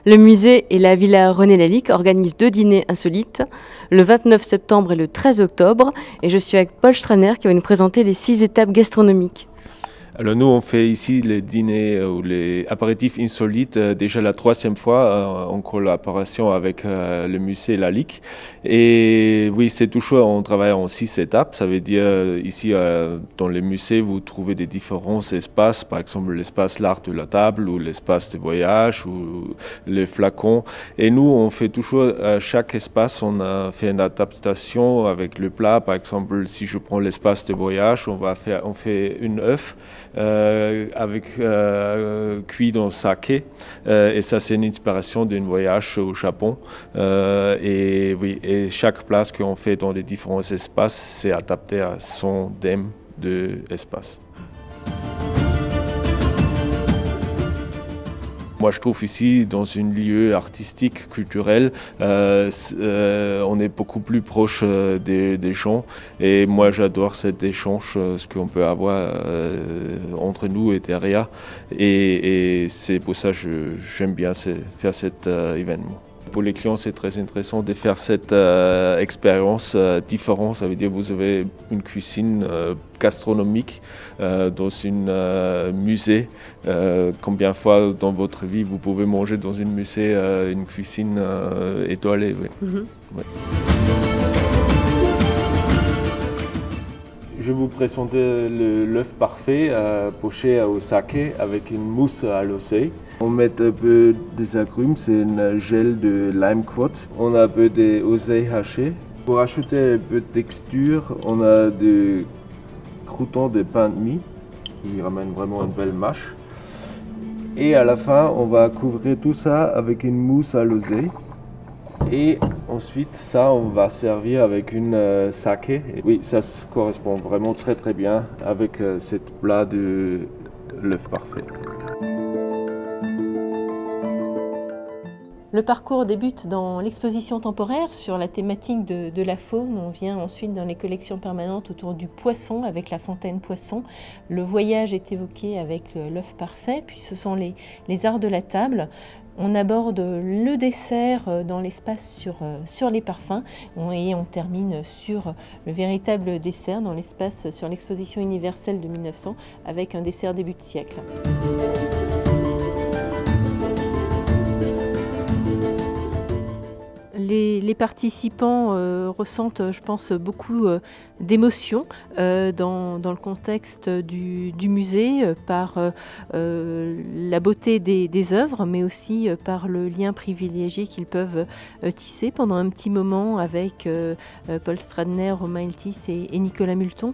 Le musée et la Villa René Lalique organisent 2 dîners insolites, le 29 septembre et le 13 octobre. Et je suis avec Paul Straner qui va nous présenter les 6 étapes gastronomiques. Alors nous, on fait ici les dîners ou les apéritifs insolites déjà la 3e fois en collaboration avec le musée Lalique. Et oui, c'est toujours, on travaille en 6 étapes. Ça veut dire ici dans les musées, vous trouvez des différents espaces, par exemple l'espace l'art de la table ou l'espace de voyage ou les flacons. Et nous, on fait toujours à chaque espace, on a fait une adaptation avec le plat. Par exemple, si je prends l'espace de voyage, on fait une œuf. Cuit dans le saké. Et ça, c'est une inspiration d'un voyage au Japon. Et chaque place qu'on fait dans les différents espaces, c'est adapté à son thème de l'espace. Moi, je trouve ici, dans un lieu artistique, culturel, on est beaucoup plus proche des gens. Et moi, j'adore cet échange, ce qu'on peut avoir entre nous et derrière. Et c'est pour ça que j'aime bien faire cet événement. Pour les clients, c'est très intéressant de faire cette expérience différente. Ça veut dire que vous avez une cuisine gastronomique dans un musée. Combien de fois dans votre vie vous pouvez manger dans un musée une cuisine étoilée, oui. Ouais. Je vais vous présenter l'œuf parfait poché au saké avec une mousse à l'oseille. On met un peu des agrumes, c'est un gel de lime quartz. On a un peu d'oseille hachée. Pour ajouter un peu de texture, on a des croûtons de pain de mie qui ramènent vraiment une belle mâche. Et à la fin, on va couvrir tout ça avec une mousse à l'oseille. Et ensuite, ça, on va servir avec une saké. Oui, ça correspond vraiment très très bien avec cette plat de l'œuf parfait. Le parcours débute dans l'exposition temporaire sur la thématique de la faune. On vient ensuite dans les collections permanentes autour du poisson avec la fontaine poisson. Le voyage est évoqué avec l'œuf parfait, puis ce sont les arts de la table. On aborde le dessert dans l'espace sur les parfums et on termine sur le véritable dessert dans l'espace sur l'exposition universelle de 1900 avec un dessert début de siècle. Les participants ressentent, je pense, beaucoup d'émotions dans le contexte du musée par la beauté des œuvres, mais aussi par le lien privilégié qu'ils peuvent tisser pendant un petit moment avec Paul Straner, Romain Eltis et Nicolas Multon.